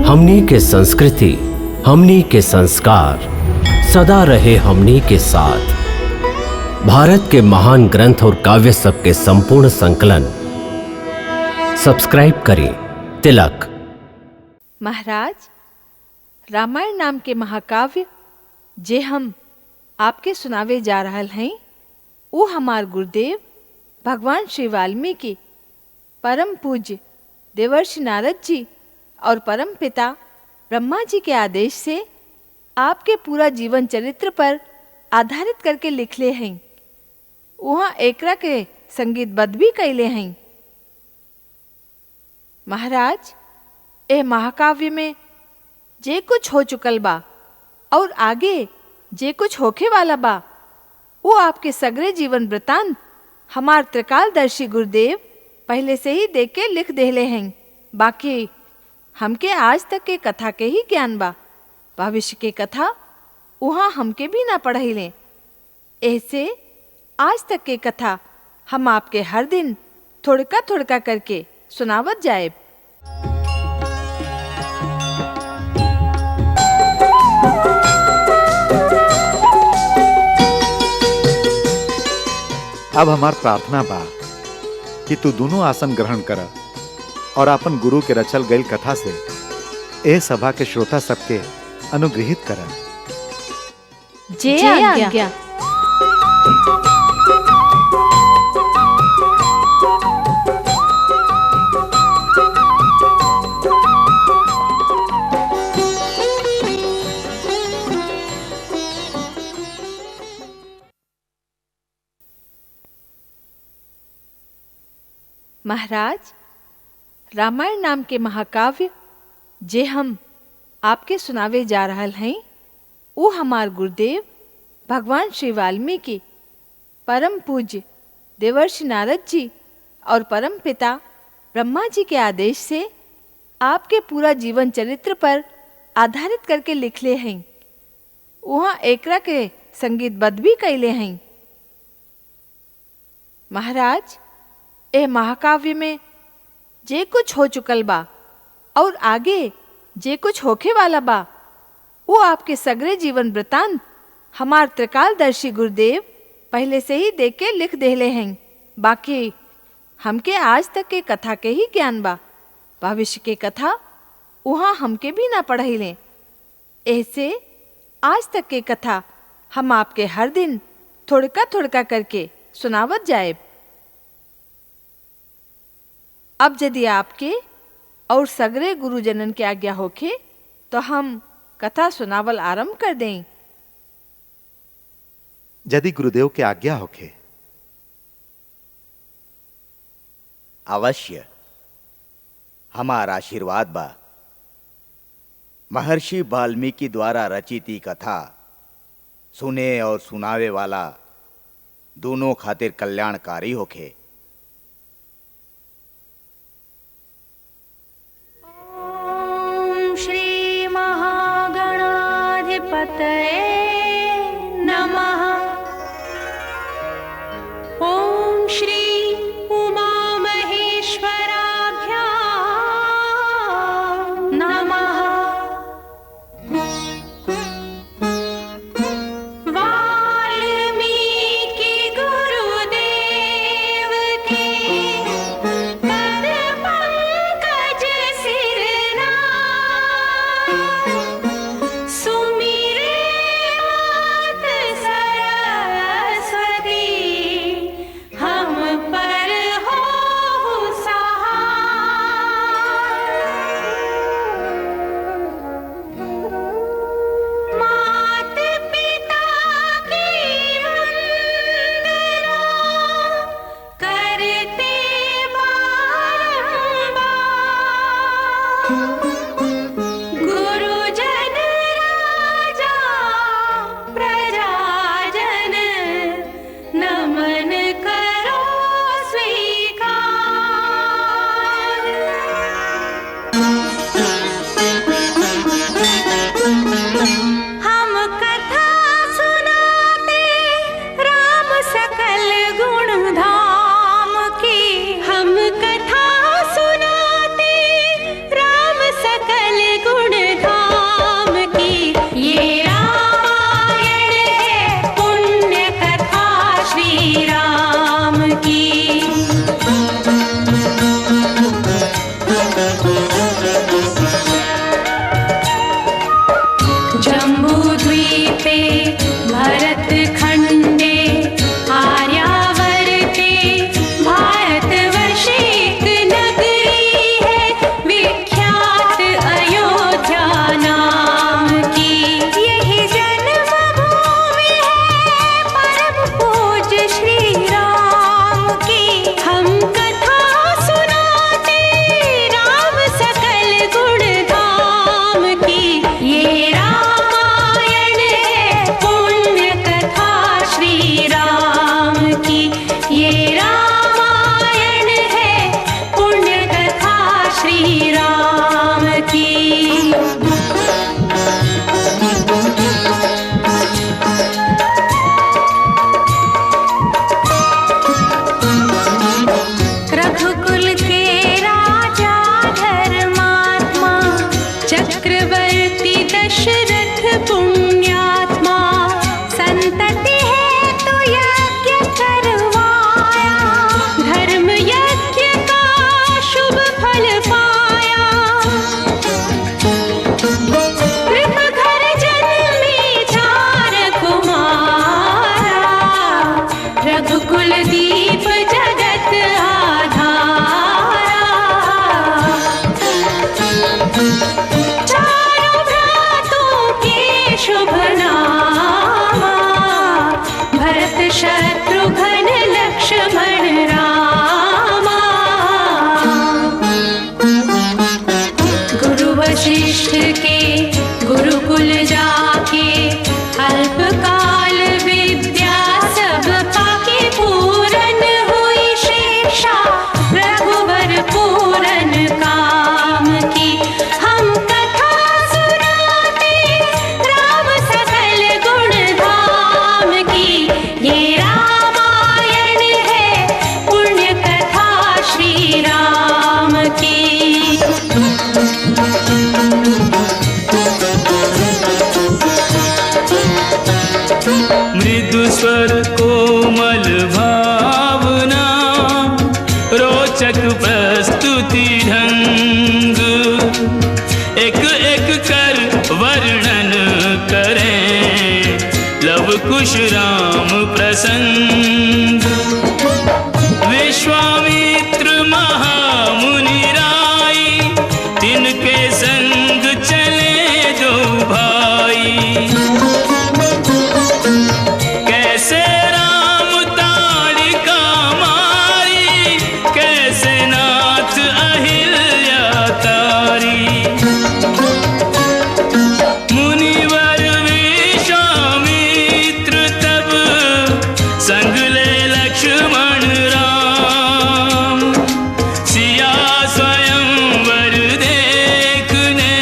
हमनी के संस्कृति, हमनी के संस्कार सदा रहे हमनी के साथ। भारत के महान ग्रंथ और काव्य सब के संपूर्ण संकलन सब्सक्राइब करें तिलक। महाराज, रामायण नाम के महाकाव्य जे हम आपके सुनावे जा रहल हैं, वो हमार गुरुदेव भगवान श्री वाल्मीकि, परम पूज्य देवर्षि नारद जी और परम पिता ब्रह्मा जी के आदेश से आपके पूरा जीवन चरित्र पर आधारित करके लिखले हैं। वहाँ एकरा के संगीतबद्ध भी कैले हैं। महाराज, ए महाकाव्य में जे कुछ हो चुकल बा और आगे जे कुछ होखे वाला बा, वो आपके सगरे जीवन वृतांत हमार त्रिकालदर्शी गुरुदेव पहले से ही देख के लिख देले हैं। बाकी हमके आज तक के कथा के ही ज्ञान बा, भविष्य के कथा वहाँ हमके भी ना पढ़ैले। ऐसे आज तक के कथा हम आपके हर दिन थोड़का थोड़का करके सुनावत जाए। अब हमार प्रार्थना बा कि तू दोनों आसन ग्रहण कर और अपन गुरु के रचल गईल कथा से ए सभा के श्रोता सबके अनुग्रहित कर। जय आज्ञा। महाराज, रामायण नाम के महाकाव्य जे हम आपके सुनावे जा रहल हैं, वो हमार गुरुदेव भगवान श्री वाल्मीकि, परम पूज्य देवर्षि नारद जी और परम पिता ब्रह्मा जी के आदेश से आपके पूरा जीवन चरित्र पर आधारित करके लिखले हैं। वहाँ एकरा के संगीतबद्ध भी कैले हैं। महाराज, ए महाकाव्य में जे कुछ हो चुकल बा और आगे जे कुछ होखे वाला बा, वो आपके सगरे जीवन वृतांत हमार त्रिकालदर्शी गुरुदेव पहले से ही देख के लिख देले हैं। बाकी हमके आज तक के कथा के ही ज्ञान बा, भविष्य के कथा वहाँ हमके भी ना पढ़ैले। ऐसे आज तक के कथा हम आपके हर दिन थोड़का थोड़का करके सुनावत जाए। अब यदि आपके और सगरे गुरुजनन की आज्ञा होखे तो हम कथा सुनावल आरंभ कर दें। यदि गुरुदेव के आज्ञा होखे। अवश्य, हमारा आशीर्वाद बा। महर्षि वाल्मीकि द्वारा रचित कथा सुने और सुनावे वाला दोनों खातिर कल्याणकारी होखे। नमः। ओम श्री उमा महेश्वराभ्यां नमः। वाल्मीकि गुरुदेव के पद पंकज सिरना वशिष्ठ के गुरुकुल जाके अल्पकाल विद्या सब पाके पूरन हुई शेषा रघुवर पूरन काम की। हम कथा सुनाते राम सकल गुण धाम की। ये रामायण है पुण्य कथा श्री राम की। मृदु स्वर कोमल भावना रोचक प्रस्तुति ढंग एक एक कर वर्णन करें लव कुश राम प्रसंग। विश्वामित्र महामुनि राई तिनके संग चले दो भाई। कैसे राम ताड़िका मारी कैसे नाथ अहिल्या तारी। मुनिवर विश्वामित्र तब संग ले लक्ष्मण राम। सिया स्वयंवर देखने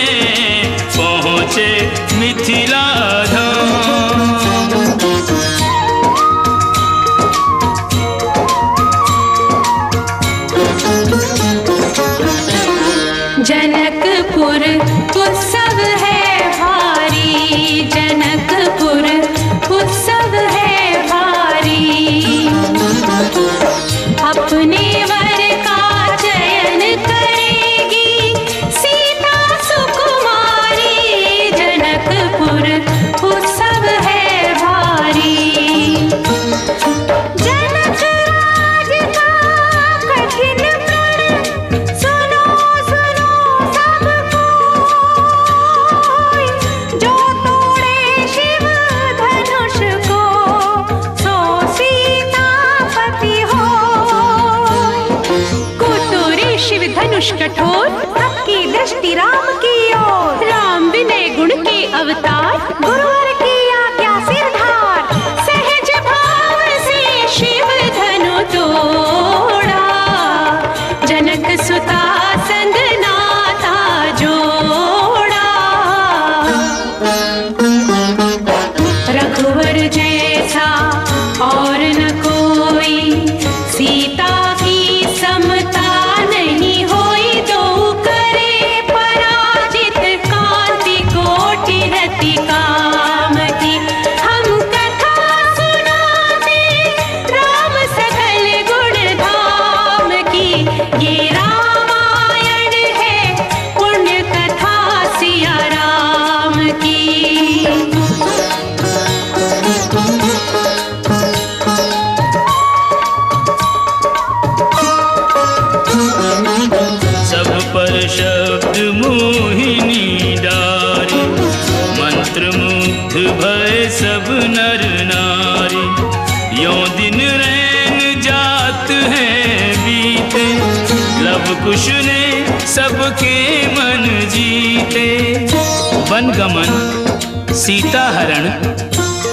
पहुँचे मिथिला धाम। जनकपुर उत्सव है भारी। जनकपुर उत्सव है भारी। अपने वर का चयन करेगी सीता सुकुमारी। जनकपुर उत्सव है भारी। जनक राज का कठिन प्रण सुनो सुनो सब कोई। जो तोड़े शिव धनुष को सो सीतापति हो। कुतुरी शिव धनुष कठोर सबकी दृष्टि राम की ओर। राम विनय गुण के अवतार गुरुवर की आज्ञा सिरधार। सहज भाव से शिव धनु तोड़ा। जनक सुता संग नाता जोड़ा। रघुवर जैसा और न कोई सीता की समता नहीं होई। दो करे पराजित कांति कोटि रति काम की। हम कथा सुनाते राम सकल गुण धाम की। ये रामायण है पुण्य कथा सिया राम की। सब पर शब्द मोहिनी डारी मंत्र मुग्ध भय सब नर नारी। यों दिन रैन जात हैं बीते लव कुश ने सबके मन जीते। वन गमन सीता हरण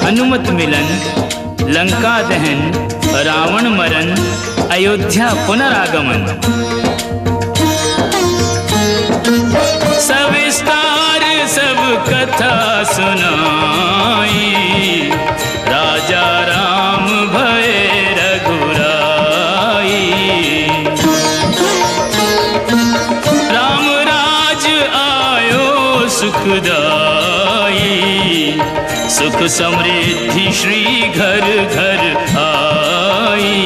हनुमत मिलन लंका दहन रावण मरण अयोध्या पुनरागमन। सविस्तार सब कथा सुनाई राजा राम भय रघुराई। राम राज आयो सुखदाई सुख समृद्धि श्री घर घर आई।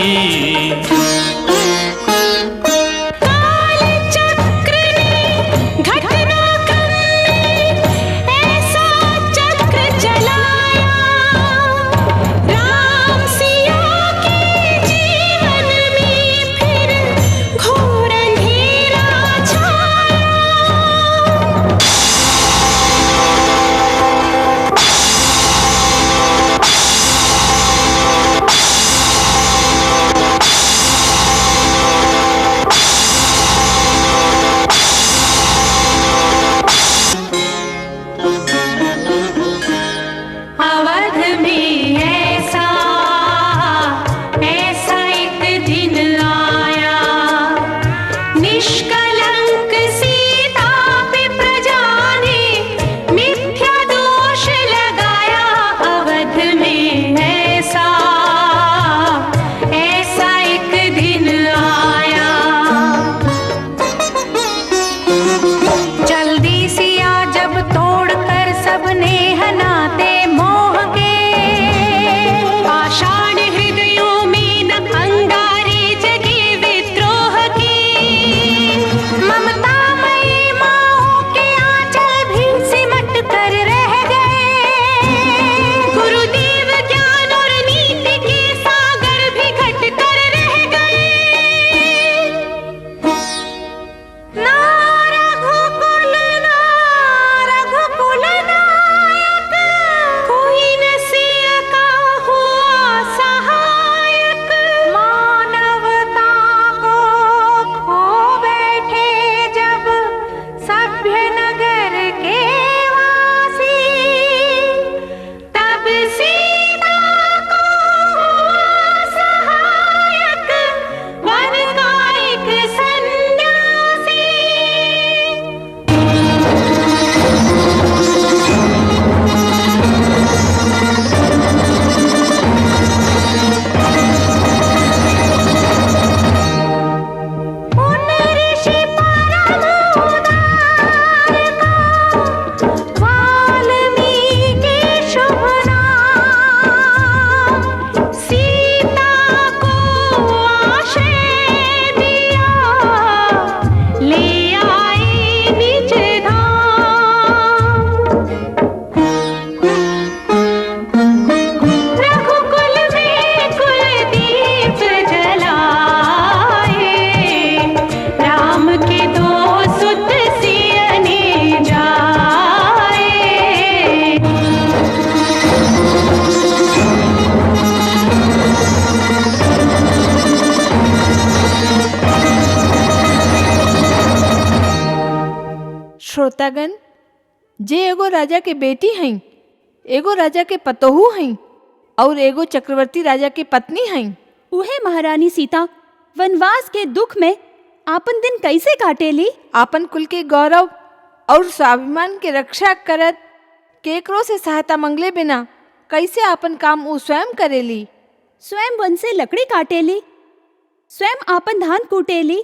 श्रोतागण, जे एगो राजा के बेटी हैं, एगो राजा के पतोहू हैं और एगो चक्रवर्ती राजा के पत्नी हैं। उहे महारानी सीता वनवास के दुख में आपन दिन कैसे काटेली? आपन कुल के गौरव और स्वाभिमान के रक्षा करत, केकरो से सहायता मंगले बिना कैसे आपन काम वो स्वयं करेली। स्वयं वन से लकड़ी काटेली, स्वयं आपन धान कूटेली,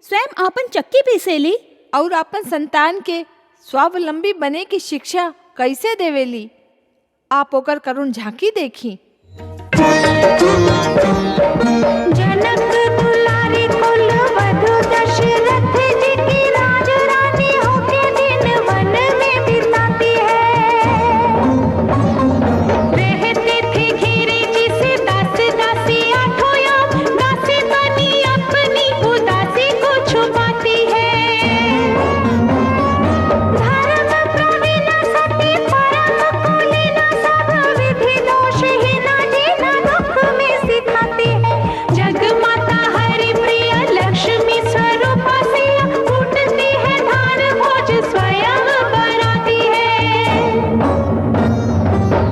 स्वयं आपन चक्की पीसेली और आपन संतान के स्वावलंबी बने की शिक्षा कैसे देवेली। आप ओकर करुण झांकी देखी। जनक दुलारी कुल वधु दशरथ जी की राज रानी होके दिन वन में बिताती है। रहती थी घिरी जिसे दास दासी आठों याम, दासी बनी अपनी उदासी को छुपाती है। धर्म प्रवीण सती परम कुलीन, सब विधि दोषहीन जीना दुख में सिखाती है। जग माता हरि प्रिय लक्ष्मी स्वरूप सिया, फूटती है धान भोज स्वयं बनाती है।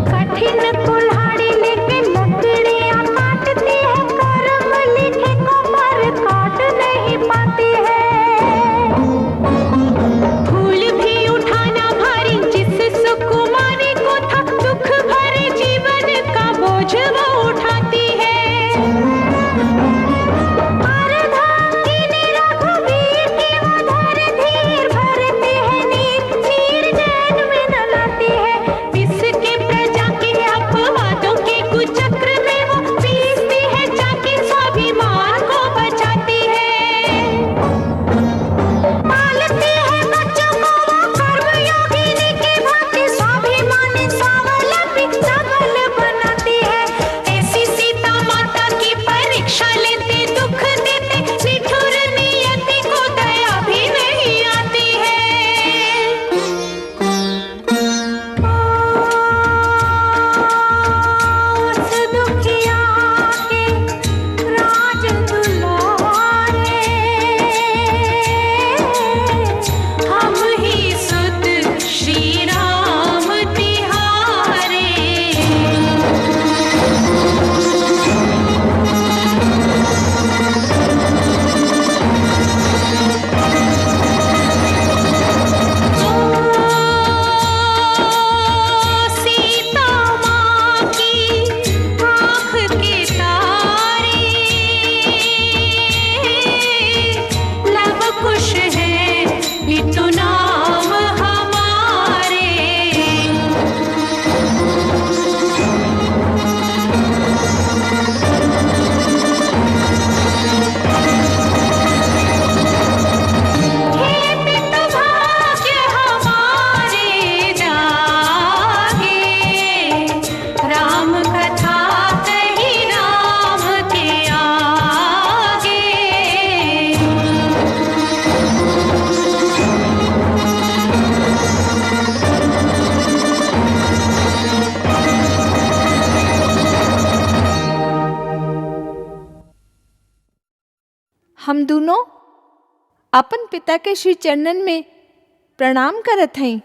कठिन कुल्हाड़ी लेके लकड़ियां काटती है, कर्म लिखे को पर काट नहीं पाती है। फूल भी उठाना भारी जिस सुकुमारी को था, दुख भरे जीवन का बोझ वो उठाती है। अर्धांगिनी रघुवीर की वो धर धीर भरती है नीर, नीर जैन में न लाती है। इसके प्रजा के अपवादों के कुचक्र में वो पीसती है, जाके स्वाभिमान को बचाती है। पालती है बच्चों को वो कर्मयोगिनी की भांति, स्वाभिमानी स्वावलंबी सबल बनाती है। ऐसी सीता माता की परीक्षा लेते, दुख देते, निठुर नियति को दया भी नहीं आती है। उस दुखिया के राज दुलारे, हम ही सुत श्री राम तिहारे। सीता माँ की आँख के तारे, लब खुश है बिटू नाम हमारे। हे बिटू भाग्य हमारे जागे, राम कथा कही राम के आगे। हम दोनों अपन पिता के श्री चरणन में प्रणाम करत हैं।